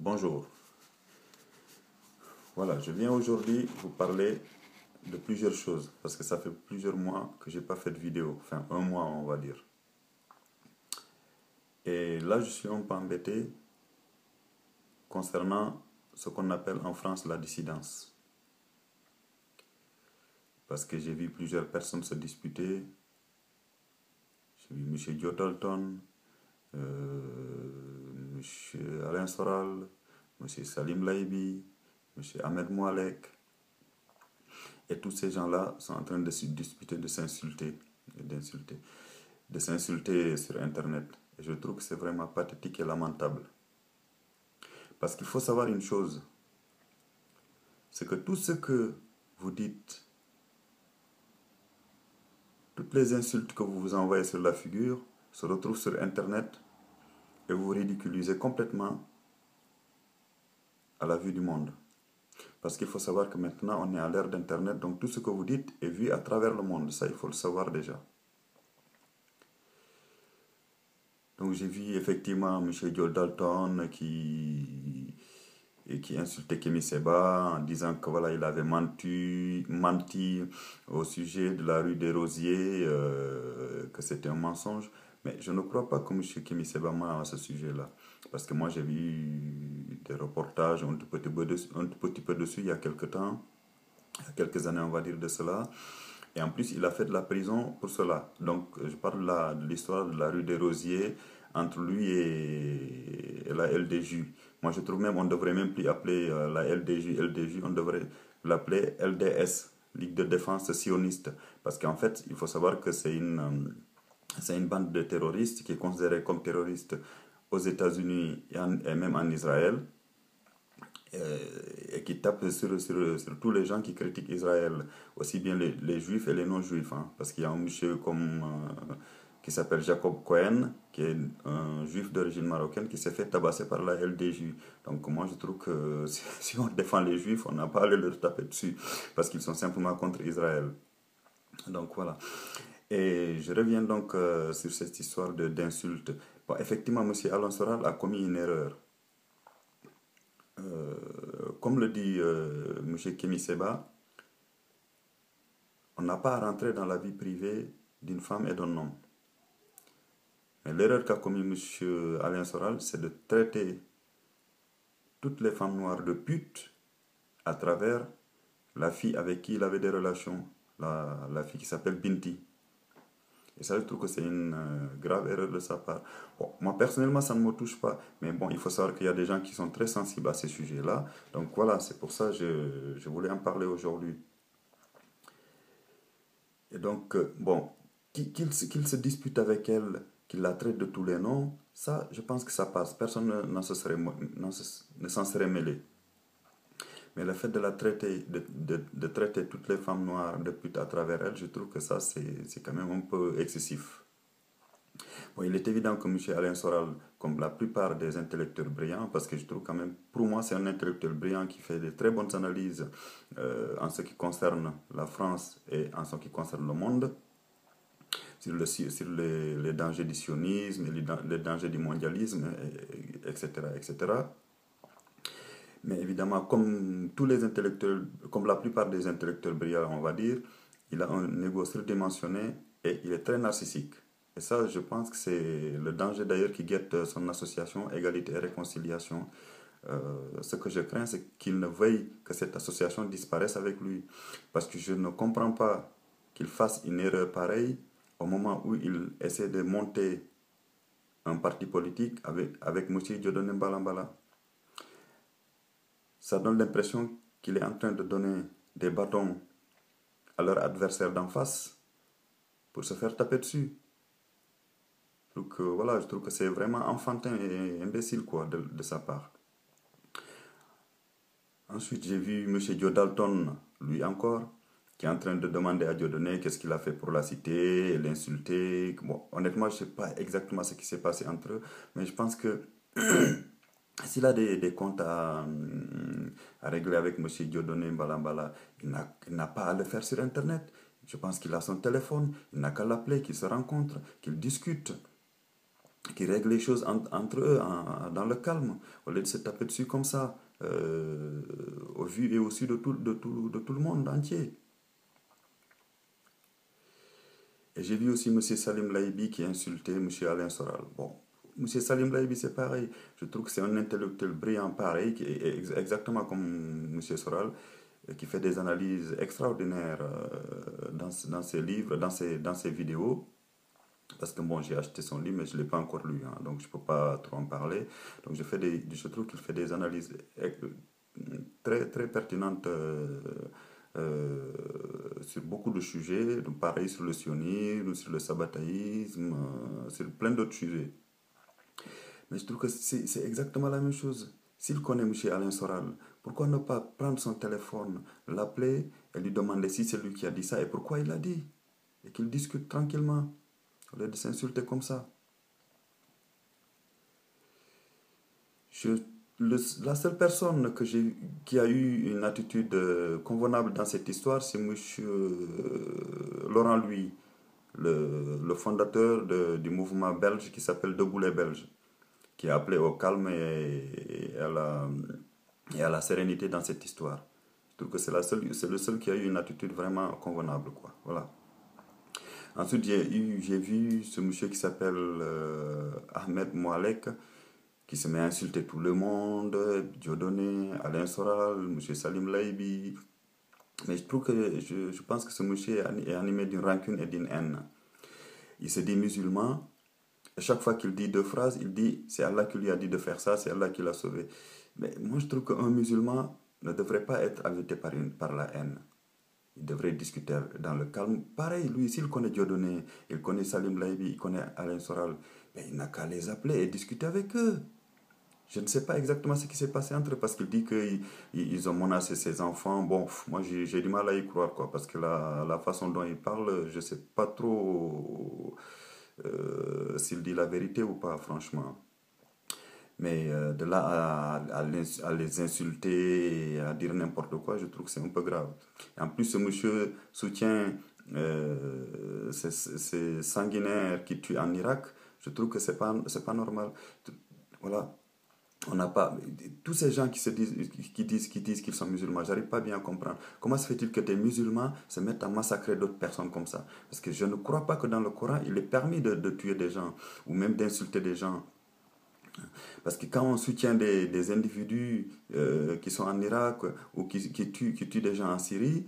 Bonjour. Voilà, je viens aujourd'hui vous parler de plusieurs choses parce que ça fait plusieurs mois que j'ai pas fait de vidéo, enfin un mois on va dire. Et là je suis un peu embêté concernant ce qu'on appelle en France la dissidence. Parce que j'ai vu plusieurs personnes se disputer. J'ai vu M. Joe Dalton, M. Alain Soral, M. Salim Laibi, M. Ahmed Moualek. Et tous ces gens-là sont en train de se disputer, de s'insulter, de s'insulter sur Internet. Et je trouve que c'est vraiment pathétique et lamentable. Parce qu'il faut savoir une chose, c'est que tout ce que vous dites, toutes les insultes que vous vous envoyez sur la figure, se retrouvent sur Internet et vous vous ridiculisez complètement à la vue du monde. Parce qu'il faut savoir que maintenant on est à l'ère d'Internet, donc tout ce que vous dites est vu à travers le monde. Ça, il faut le savoir déjà. Donc j'ai vu effectivement M. Joe Dalton qui insultait Kémy Séba en disant que voilà, il avait menti au sujet de la rue des Rosiers, que c'était un mensonge. Mais je ne crois pas que M. Kémy Séba ment à ce sujet-là. Parce que moi j'ai vu des reportages un tout petit peu dessus il y a quelques temps, il y a quelques années on va dire de cela. Et en plus, il a fait de la prison pour cela. Donc, je parle là de l'histoire de la rue des Rosiers entre lui et la LDJ. Moi, je trouve même on ne devrait même plus appeler la LDJ, on devrait l'appeler LDS, Ligue de défense sioniste. Parce qu'en fait, il faut savoir que c'est une bande de terroristes qui est considérée comme terroriste aux États-Unis et même en Israël. Et qui tape sur tous les gens qui critiquent Israël, aussi bien les juifs et les non-juifs. Hein, parce qu'il y a un monsieur qui s'appelle Jacob Cohen, qui est un juif d'origine marocaine, qui s'est fait tabasser par la LDJ. Donc moi je trouve que si on défend les juifs, on n'a pas à leur taper dessus, parce qu'ils sont simplement contre Israël. Donc voilà. Et je reviens donc sur cette histoire d'insulte. Bon, effectivement, M. Alain Soral a commis une erreur. Comme le dit M. Kémy Séba, on n'a pas à rentrer dans la vie privée d'une femme et d'un homme. Mais l'erreur qu'a commis M. Alain Soral, c'est de traiter toutes les femmes noires de putes à travers la fille avec qui il avait des relations, la fille qui s'appelle Binti. Et ça, je trouve que c'est une grave erreur de sa part. Bon, moi, personnellement, ça ne me touche pas. Mais bon, il faut savoir qu'il y a des gens qui sont très sensibles à ces sujets-là. Donc voilà, c'est pour ça que je voulais en parler aujourd'hui. Et donc, bon, qu'il se dispute avec elle, qu'il la traite de tous les noms, ça, je pense que ça passe. Personne ne s'en serait mêlé. Mais le fait de la traiter, de traiter toutes les femmes noires de pute à travers elle, je trouve que ça, c'est quand même un peu excessif. Bon, il est évident que M. Alain Soral, comme la plupart des intellectuels brillants, parce que je trouve quand même, pour moi, c'est un intellectuel brillant qui fait de très bonnes analyses en ce qui concerne la France et en ce qui concerne le monde, sur les dangers du sionisme, les dangers du mondialisme, etc., etc. Mais évidemment, comme tous les intellectuels, comme la plupart des intellectuels brillants, on va dire, il a un ego surdimensionné et il est très narcissique. Et ça, je pense que c'est le danger d'ailleurs qui guette son association Égalité et Réconciliation. Ce que je crains, c'est qu'il ne veuille que cette association disparaisse avec lui. Parce que je ne comprends pas qu'il fasse une erreur pareille au moment où il essaie de monter un parti politique avec M. Dieudonné Balambala. Ça donne l'impression qu'il est en train de donner des bâtons à leur adversaire d'en face pour se faire taper dessus. Donc voilà, je trouve que c'est vraiment enfantin et imbécile quoi, de sa part. Ensuite, j'ai vu M. Joe Dalton, lui encore, qui est en train de demander à Dieudonné qu'est-ce qu'il a fait pour la cité, l'insulter. Bon, honnêtement, je ne sais pas exactement ce qui s'est passé entre eux, mais je pense que s'il a des comptes à régler avec M. Dieudonné Balambala, il n'a pas à le faire sur Internet. Je pense qu'il a son téléphone, il n'a qu'à l'appeler, qu'ils se rencontrent, qu'ils discutent. qui règlent les choses entre eux dans le calme, au lieu de se taper dessus comme ça, au vu et au su de tout le monde entier. Et j'ai vu aussi M. Salim Laïbi qui a insulté M. Alain Soral. Bon, M. Salim Laïbi, c'est pareil. Je trouve que c'est un intellectuel brillant pareil, qui est exactement comme M. Soral, qui fait des analyses extraordinaires dans ses livres, dans ses vidéos. Parce que bon, j'ai acheté son livre, mais je ne l'ai pas encore lu, hein, donc je ne peux pas trop en parler. Donc je trouve qu'il fait des analyses très, très pertinentes sur beaucoup de sujets, donc pareil sur le sionisme, sur le sabbataïsme, sur plein d'autres sujets. Mais je trouve que c'est exactement la même chose. S'il connaît M. Alain Soral, pourquoi ne pas prendre son téléphone, l'appeler et lui demander si c'est lui qui a dit ça et pourquoi il l'a dit? Et qu'il discute tranquillement, au lieu de s'insulter comme ça. Je, la seule personne qui a eu une attitude convenable dans cette histoire, c'est M. Laurent Louis, le fondateur du mouvement belge qui s'appelle Debout les Belges, qui a appelé au calme et à la sérénité dans cette histoire. Je trouve que c'est le seul qui a eu une attitude vraiment convenable, quoi. Voilà. Ensuite, j'ai vu ce monsieur qui s'appelle Ahmed Moualek, qui se met à insulter tout le monde, Dieudonné, Alain Soral, M. Salim Laïbi. Mais je pense que ce monsieur est animé d'une rancune et d'une haine. Il se dit musulman, et chaque fois qu'il dit deux phrases, il dit c'est Allah qui lui a dit de faire ça, c'est Allah qui l'a sauvé. Mais moi je trouve qu'un musulman ne devrait pas être habité par la haine. Il devrait discuter dans le calme. Pareil, lui, s'il connaît Dieudonné, il connaît Salim Laïbi, il connaît Alain Soral, mais il n'a qu'à les appeler et discuter avec eux. Je ne sais pas exactement ce qui s'est passé entre eux parce qu'il dit qu'ils ont menacé ses enfants. Bon, moi j'ai du mal à y croire, quoi, parce que la façon dont il parle, je ne sais pas trop s'il dit la vérité ou pas, franchement. Mais de là à les insulter et à dire n'importe quoi, je trouve que c'est un peu grave. Et en plus, ce monsieur soutient ces sanguinaires qui tuent en Irak. Je trouve que c'est pas normal. Voilà. On n'a pas tous ces gens qui disent qu'ils sont musulmans, j'arrive pas bien à comprendre. Comment se fait-il que des musulmans se mettent à massacrer d'autres personnes comme ça? Parce que je ne crois pas que dans le Coran, il est permis de tuer des gens ou même d'insulter des gens. Parce que quand on soutient des individus qui sont en Irak ou qui tuent des gens en Syrie,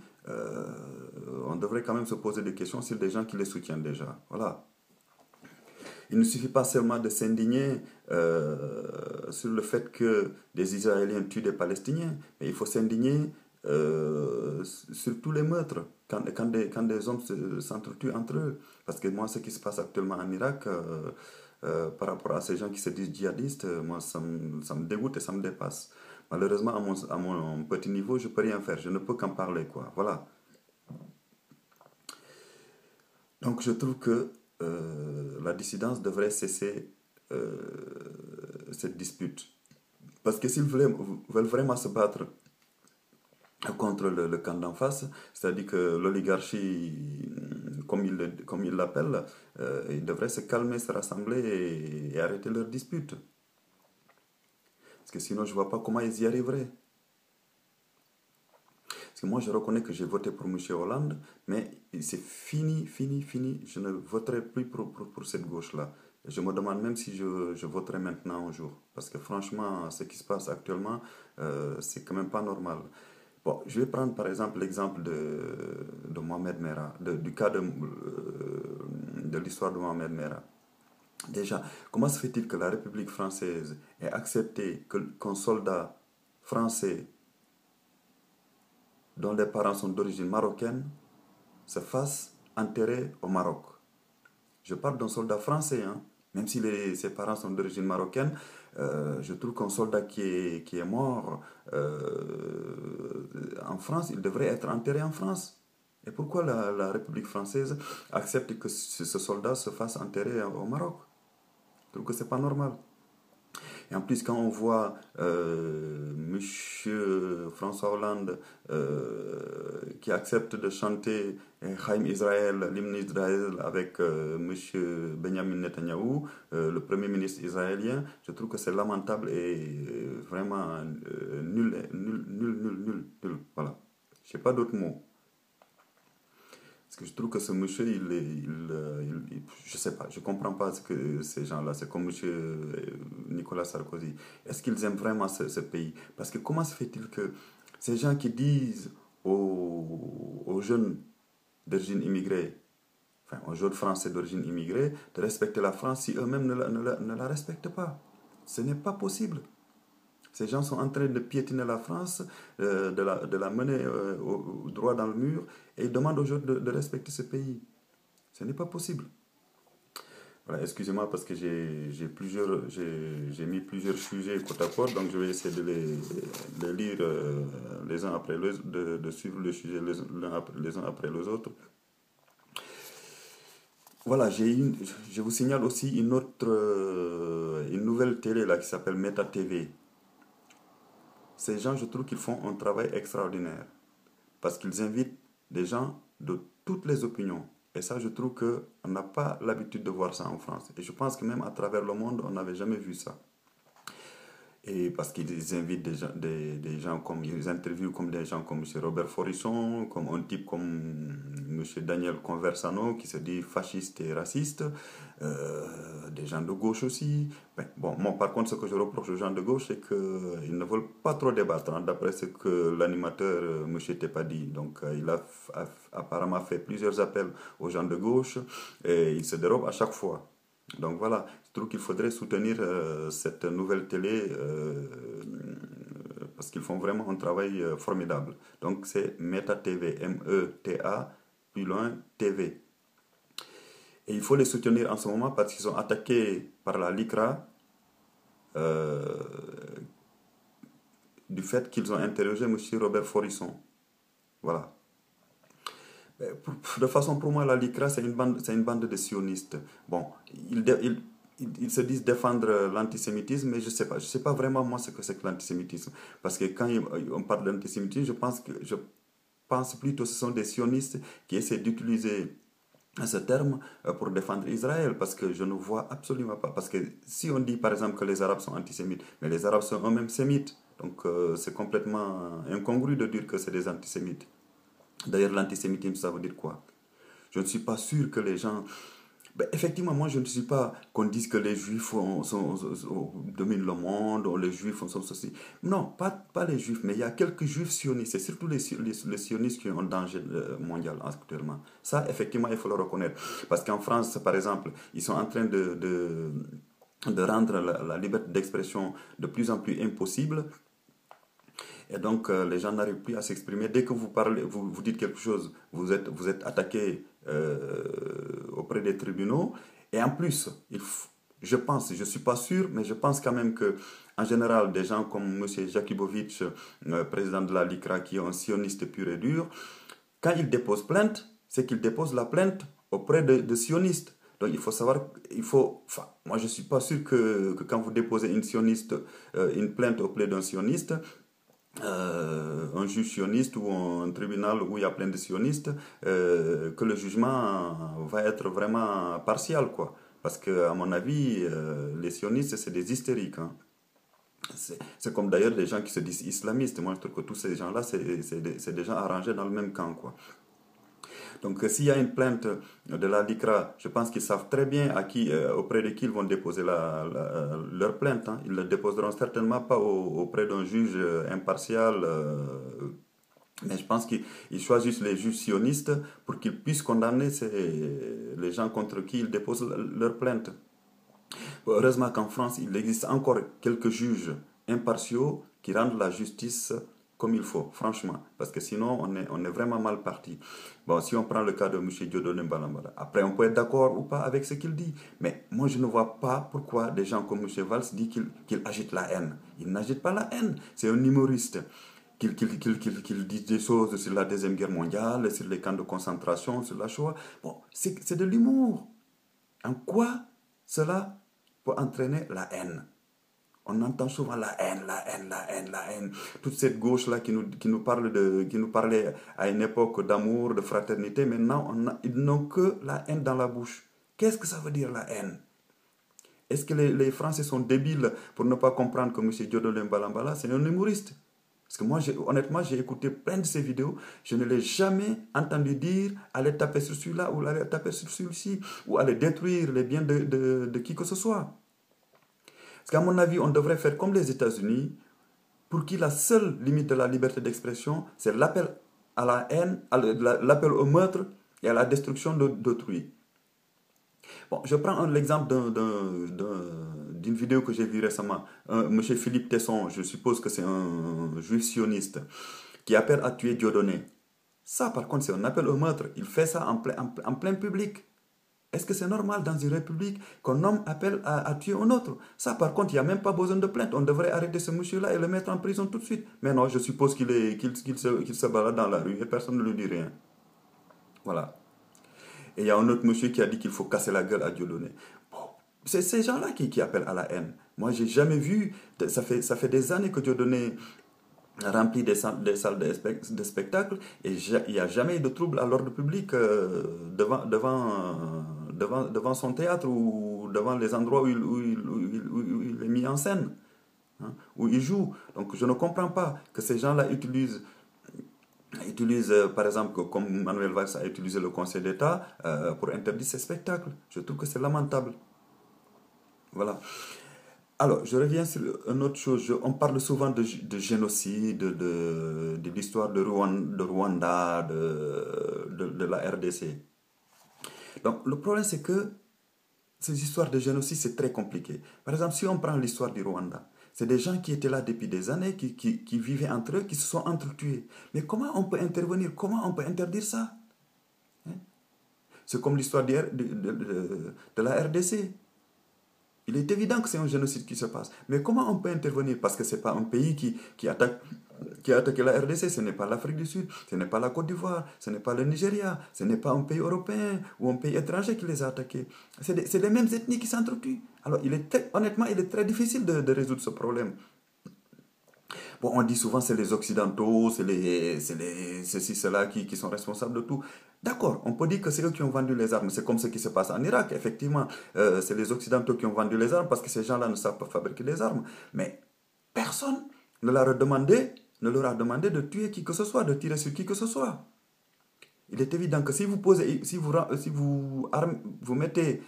on devrait quand même se poser des questions sur des gens qui les soutiennent déjà. Voilà. Il ne suffit pas seulement de s'indigner sur le fait que des Israéliens tuent des Palestiniens, mais il faut s'indigner sur tous les meurtres, quand des hommes s'entretuent entre eux. Parce que moi, ce qui se passe actuellement en Irak, par rapport à ces gens qui se disent djihadistes, moi, ça me dégoûte et ça me dépasse. Malheureusement, à mon petit niveau, je ne peux rien faire, je ne peux qu'en parler, quoi. Voilà. Donc, je trouve que la dissidence devrait cesser cette dispute. Parce que s'ils veulent vraiment se battre contre le camp d'en face, c'est-à-dire que l'oligarchie, comme ils l'appellent, ils devraient se calmer, se rassembler et arrêter leur dispute. Parce que sinon, je ne vois pas comment ils y arriveraient. Parce que moi, je reconnais que j'ai voté pour M. Hollande, mais c'est fini. Je ne voterai plus pour cette gauche-là. Je me demande même si je voterai maintenant un jour. Parce que franchement, ce qui se passe actuellement, c'est quand même pas normal. Bon, je vais prendre par exemple l'exemple de Mohamed Merah, du cas de l'histoire de Mohamed Merah. Déjà, comment se fait-il que la République française ait accepté qu'un soldat français dont les parents sont d'origine marocaine se fasse enterrer au Maroc? Je parle d'un soldat français, hein. Même si ses parents sont d'origine marocaine, je trouve qu'un soldat qui est mort en France, il devrait être enterré en France. Et pourquoi la République française accepte que ce soldat se fasse enterrer au Maroc? Je trouve que c'est pas normal. Et en plus, quand on voit M. François Hollande, qui accepte de chanter Chaim Israël, l'hymne Israël avec M. Benjamin Netanyahou, le Premier ministre israélien, je trouve que c'est lamentable et vraiment nul. Voilà. Je n'ai pas d'autres mots. Parce que je trouve que ce monsieur, je sais pas, je comprends pas ce que ces gens-là, c'est comme monsieur Nicolas Sarkozy. Est-ce qu'ils aiment vraiment ce pays? Parce que comment se fait-il que ces gens qui disent aux jeunes d'origine immigrée, enfin aux jeunes Français d'origine immigrée, de respecter la France si eux-mêmes ne la respectent pas? Ce n'est pas possible. Ces gens sont en train de piétiner la France, de la mener droit dans le mur, et ils demandent aux gens de respecter ce pays. Ce n'est pas possible. Voilà, excusez-moi parce que j'ai mis plusieurs sujets côte à côte, donc je vais essayer de les lire les uns après les autres, de suivre les sujets les uns après les autres. Voilà, je vous signale aussi une nouvelle télé là qui s'appelle Meta TV. Ces gens, je trouve qu'ils font un travail extraordinaire parce qu'ils invitent des gens de toutes les opinions. Et ça, je trouve qu'on n'a pas l'habitude de voir ça en France. Et je pense que même à travers le monde, on n'avait jamais vu ça. Et parce qu'ils invitent des gens comme, ils interviewent comme des gens comme M. Robert Forisson, comme un type comme M. Daniel Conversano qui se dit fasciste et raciste, des gens de gauche aussi. Ben, bon, moi par contre, ce que je reproche aux gens de gauche, c'est qu'ils ne veulent pas trop débattre, hein, d'après ce que l'animateur M. Tepadi. Donc il a apparemment fait plusieurs appels aux gens de gauche et il se dérobe à chaque fois. Donc voilà, je trouve qu'il faudrait soutenir cette nouvelle télé parce qu'ils font vraiment un travail formidable. Donc c'est Meta TV, M-E-T-A, plus loin TV. Et il faut les soutenir en ce moment parce qu'ils sont attaqués par la LICRA du fait qu'ils ont interrogé M. Robert Forisson. Voilà. De façon, pour moi, la LICRA, c'est une bande de sionistes. Bon, ils se disent défendre l'antisémitisme, mais je sais pas vraiment moi ce que c'est que l'antisémitisme. Parce que quand on parle d'antisémitisme, je pense plutôt que ce sont des sionistes qui essaient d'utiliser ce terme pour défendre Israël, parce que je ne vois absolument pas. Parce que si on dit par exemple que les Arabes sont antisémites, mais les Arabes sont eux-mêmes sémites, donc c'est complètement incongru de dire que c'est des antisémites. D'ailleurs, l'antisémitisme, ça veut dire quoi? Je ne suis pas sûr que les gens... Ben, effectivement, moi, je ne suis pas qu'on dise que les juifs dominent le monde, ou les juifs sont ceci. Non, pas les juifs, mais il y a quelques juifs sionistes. C'est surtout les sionistes qui ont un danger mondial actuellement. Ça, effectivement, il faut le reconnaître. Parce qu'en France, par exemple, ils sont en train de rendre la liberté d'expression de plus en plus impossible. Et donc, les gens n'arrivent plus à s'exprimer. Dès que vous parlez, vous dites quelque chose, vous êtes attaqué auprès des tribunaux. Et en plus, je pense, je ne suis pas sûr, mais je pense quand même que, en général, des gens comme M. Jakubowicz, président de la LICRA, qui est un sioniste pur et dur, quand il dépose plainte, c'est qu'il dépose la plainte auprès de sionistes. Donc il faut savoir, enfin, moi je ne suis pas sûr que quand vous déposez une plainte auprès d'un sioniste, un juge sioniste ou un tribunal où il y a plein de sionistes, que le jugement va être vraiment partial, quoi. Parce que, à mon avis, les sionistes, c'est des hystériques, hein. C'est comme d'ailleurs les gens qui se disent islamistes. Moi, je trouve que tous ces gens-là, c'est des gens arrangés dans le même camp, quoi. Donc, s'il y a une plainte de la LICRA, je pense qu'ils savent très bien auprès de qui ils vont déposer leur plainte, hein. Ils ne le déposeront certainement pas auprès d'un juge impartial, mais je pense qu'ils choisissent les juges sionistes pour qu'ils puissent condamner les gens contre qui ils déposent leur plainte. Heureusement qu'en France, il existe encore quelques juges impartiaux qui rendent la justice comme il faut, franchement. Parce que sinon, on est vraiment mal parti. Bon, si on prend le cas de M. Dieudonné Balambala, après, on peut être d'accord ou pas avec ce qu'il dit. Mais moi, je ne vois pas pourquoi des gens comme M. Valls disent qu'il agite la haine. Il n'agite pas la haine. C'est un humoriste. Qu'il dit des choses sur la Deuxième Guerre mondiale, sur les camps de concentration, sur la Shoah. Bon, c'est de l'humour. En quoi cela peut entraîner la haine? On entend souvent la haine, la haine, la haine, la haine. Toute cette gauche-là qui nous parlait à une époque d'amour, de fraternité, maintenant, ils n'ont que la haine dans la bouche. Qu'est-ce que ça veut dire la haine? Est-ce que les Français sont débiles pour ne pas comprendre que M. Dieudonné Balambala, c'est un humoriste? Parce que moi, honnêtement, j'ai écouté plein de ses vidéos. Je ne l'ai jamais entendu dire aller taper sur celui-là ou aller taper sur celui-ci ou aller détruire les biens de qui que ce soit. Parce qu'à mon avis, on devrait faire comme les États-Unis, pour qui la seule limite de la liberté d'expression, c'est l'appel à la haine, l'appel au meurtre et à la destruction d'autrui. Bon, je prends l'exemple d'une vidéo que j'ai vue récemment. Monsieur Philippe Tesson, je suppose que c'est un juif sioniste, qui appelle à tuer Dieudonné. Ça, par contre, c'est un appel au meurtre. Il fait ça en plein public. Est-ce que c'est normal dans une république qu'un homme appelle à tuer un autre? Ça, par contre, il n'y a même pas besoin de plainte. On devrait arrêter ce monsieur-là et le mettre en prison tout de suite. Mais non, je suppose qu'il se balade dans la rue et personne ne lui dit rien. Voilà. Et il y a un autre monsieur qui a dit qu'il faut casser la gueule à Dieudonné. Bon, c'est ces gens-là qui appellent à la haine. Moi, j'ai jamais vu... Ça fait des années que Dieudonné remplit des salles de spectacle et il n'y a jamais eu de trouble à l'ordre public devant son théâtre ou devant les endroits où il est mis en scène, hein, où il joue. Donc je ne comprends pas que ces gens-là utilisent par exemple, comme Manuel Valls a utilisé le Conseil d'État pour interdire ces spectacles. Je trouve que c'est lamentable. Voilà. Alors, je reviens sur une autre chose. On parle souvent de génocide, de l'histoire de Rwanda, de la RDC. Donc, le problème, c'est que ces histoires de génocide, c'est très compliqué. Par exemple, si on prend l'histoire du Rwanda, c'est des gens qui étaient là depuis des années, qui vivaient entre eux, qui se sont entretués. Mais comment on peut intervenir? Comment on peut interdire ça? Hein? C'est comme l'histoire de la RDC. Il est évident que c'est un génocide qui se passe. Mais comment on peut intervenir? Parce que ce n'est pas un pays qui a attaqué la RDC, ce n'est pas l'Afrique du Sud, ce n'est pas la Côte d'Ivoire, ce n'est pas le Nigeria, ce n'est pas un pays européen ou un pays étranger qui les a attaqués. C'est les mêmes ethnies qui s'entretuent. Alors, honnêtement, il est très difficile de résoudre ce problème. Bon, on dit souvent c'est les Occidentaux, ceci, cela qui sont responsables de tout. D'accord, on peut dire que c'est eux qui ont vendu les armes. C'est comme ce qui se passe en Irak, effectivement. C'est les Occidentaux qui ont vendu les armes parce que ces gens-là ne savent pas fabriquer des armes. Mais personne ne leur a demandé de tuer qui que ce soit, de tirer sur qui que ce soit. Il est évident que si vous mettez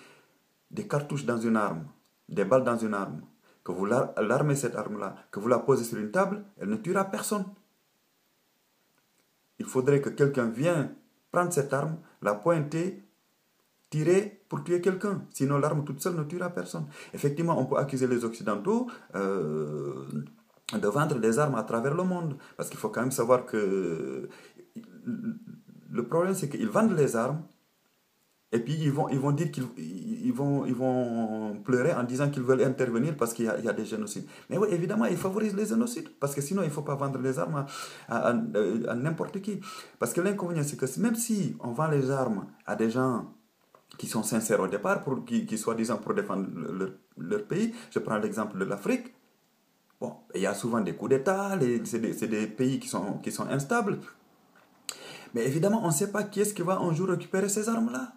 des cartouches dans une arme, des balles dans une arme, que vous l'armez cette arme-là, que vous la posez sur une table, elle ne tuera personne. Il faudrait que quelqu'un vienne prendre cette arme, la pointer, tirer pour tuer quelqu'un. Sinon, l'arme toute seule ne tuera personne. Effectivement, on peut accuser les Occidentaux de vendre des armes à travers le monde. Parce qu'il faut quand même savoir que le problème, c'est qu'ils vendent les armes, et puis ils vont dire qu'ils vont pleurer en disant qu'ils veulent intervenir parce qu'il y a des génocides. Mais oui, évidemment, ils favorisent les génocides. Parce que sinon, il ne faut pas vendre les armes à n'importe qui. Parce que l'inconvénient, c'est que même si on vend les armes à des gens qui sont sincères au départ, qui soi-disant pour défendre leur pays, je prends l'exemple de l'Afrique. Bon, il y a souvent des coups d'État, c'est des pays qui sont instables. Mais évidemment, on ne sait pas qui est-ce qui va un jour récupérer ces armes-là.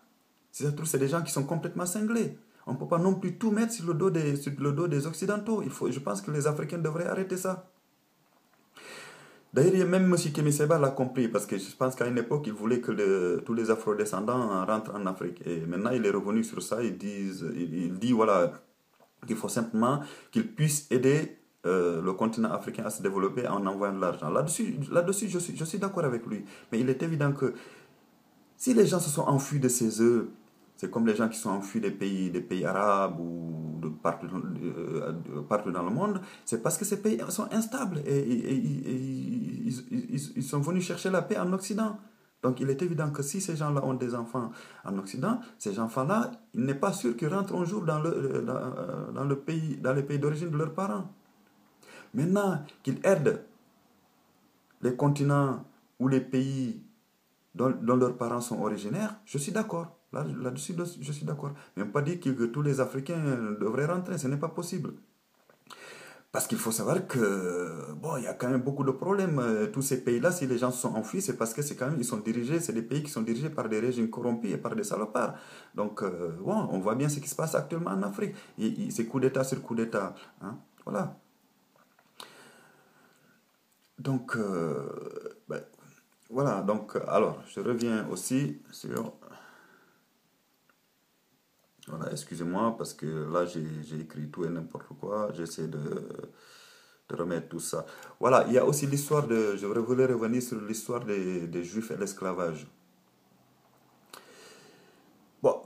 Si ça se trouve, c'est des gens qui sont complètement cinglés. On ne peut pas non plus tout mettre sur le dos des Occidentaux. Je pense que les Africains devraient arrêter ça. D'ailleurs, même M. Kémy Séba l'a compris, parce que je pense qu'à une époque, il voulait que tous les Afro-descendants rentrent en Afrique. Et maintenant, il est revenu sur ça. Il dit voilà, qu'il faut simplement qu'ils puissent aider le continent africain à se développer en envoyant de l'argent. Là-dessus, je suis d'accord avec lui. Mais il est évident que si les gens se sont enfuis de ces œufs, c'est comme les gens qui sont enfuis des pays arabes ou partout dans le monde, c'est parce que ces pays sont instables et ils sont venus chercher la paix en Occident. Donc il est évident que si ces gens-là ont des enfants en Occident, ces enfants-là, il n'est pas sûr qu'ils rentrent un jour dans les pays d'origine de leurs parents. Maintenant, qu'ils aident les continents ou les pays dont leurs parents sont originaires, je suis d'accord. Là-dessus, je suis d'accord. Mais on ne peut pas dire que tous les Africains devraient rentrer, ce n'est pas possible. Parce qu'il faut savoir que, bon, il y a quand même beaucoup de problèmes. Tous ces pays-là, si les gens se sont enfuis, c'est parce que c'est quand même, ils sont dirigés, c'est des pays qui sont dirigés par des régimes corrompus et par des salopards. Donc, bon, on voit bien ce qui se passe actuellement en Afrique. C'est coup d'État sur coup d'État. Hein. Voilà. Donc, ben, voilà. Donc, alors, je reviens aussi sur. Voilà, excusez-moi, parce que là, j'ai écrit tout et n'importe quoi. J'essaie de remettre tout ça. Voilà, il y a aussi l'histoire de... Je voulais revenir sur l'histoire des Juifs et l'esclavage. Bon,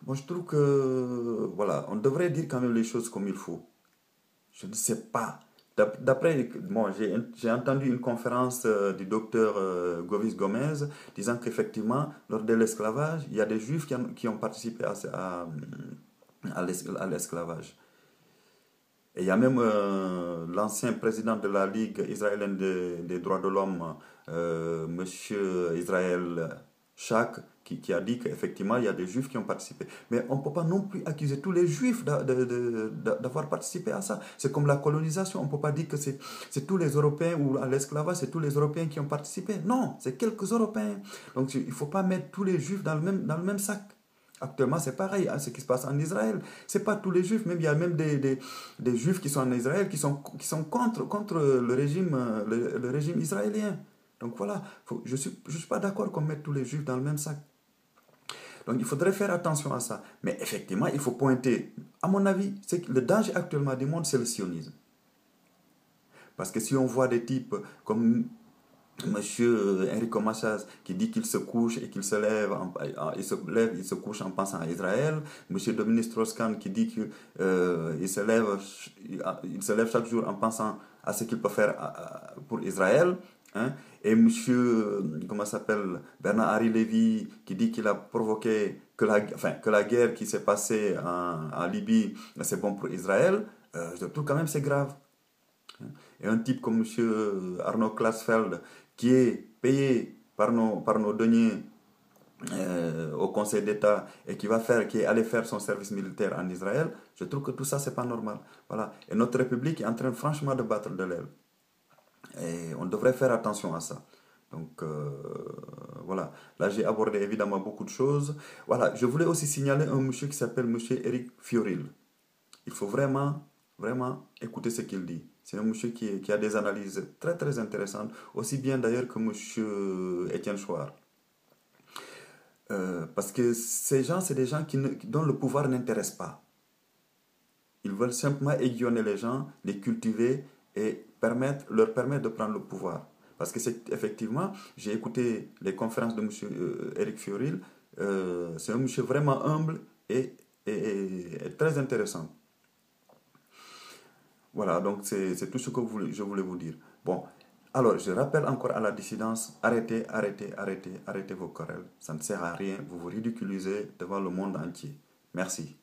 moi je trouve que... Voilà, on devrait dire quand même les choses comme il faut. Je ne sais pas. D'après, bon, j'ai entendu une conférence du docteur Govis Gomez disant qu'effectivement, lors de l'esclavage, il y a des Juifs qui ont participé à l'esclavage. Et il y a même l'ancien président de la Ligue israélienne des droits de l'homme, Monsieur Israël Chak, qui a dit qu'effectivement, il y a des juifs qui ont participé. Mais on ne peut pas non plus accuser tous les juifs d'avoir participé à ça. C'est comme la colonisation. On ne peut pas dire que c'est tous les Européens ou à l'esclavage, c'est tous les Européens qui ont participé. Non, c'est quelques Européens. Donc il ne faut pas mettre tous les juifs dans le même sac. Actuellement, c'est pareil, hein, ce qui se passe en Israël. C'est pas tous les juifs, même il y a même des juifs qui sont en Israël qui sont contre le régime israélien. Donc voilà, je suis pas d'accord qu'on mette tous les juifs dans le même sac. Donc il faudrait faire attention à ça. Mais effectivement, il faut pointer, à mon avis, c'est que le danger actuellement du monde, c'est le sionisme. Parce que si on voit des types comme Monsieur Enrico Machas qui dit qu'il se couche et qu'il se lève, il se couche en pensant à Israël. Monsieur Dominique Strauss-Kahn qui dit qu'il il se lève chaque jour en pensant à ce qu'il peut faire pour Israël. Hein. Et Monsieur, comment s'appelle, Bernard-Henri Lévy qui dit qu'il a provoqué que la guerre qui s'est passée en Libye, c'est bon pour Israël. Je trouve quand même c'est grave. Et un type comme M. Arnaud Klasfeld, qui est payé par nos deniers au Conseil d'État et qui est allé faire son service militaire en Israël, je trouve que tout ça, c'est pas normal. Voilà. Et notre République est en train franchement de battre de l'aile. Et on devrait faire attention à ça. Donc voilà, là j'ai abordé évidemment beaucoup de choses. Voilà, je voulais aussi signaler un monsieur qui s'appelle monsieur Eric Fioril. Il faut vraiment écouter ce qu'il dit. C'est un monsieur qui a des analyses très très intéressantes, aussi bien d'ailleurs que monsieur Étienne Chouard. Parce que ces gens, c'est des gens dont le pouvoir n'intéresse pas. Ils veulent simplement aiguillonner les gens, les cultiver et leur permettre de prendre le pouvoir. Parce que c'est effectivement, j'ai écouté les conférences de monsieur Eric Fioril, c'est un monsieur vraiment humble et très intéressant. Voilà, donc c'est tout ce que je voulais vous dire. Bon, alors je rappelle encore à la dissidence, arrêtez vos querelles. Ça ne sert à rien, vous vous ridiculisez devant le monde entier. Merci.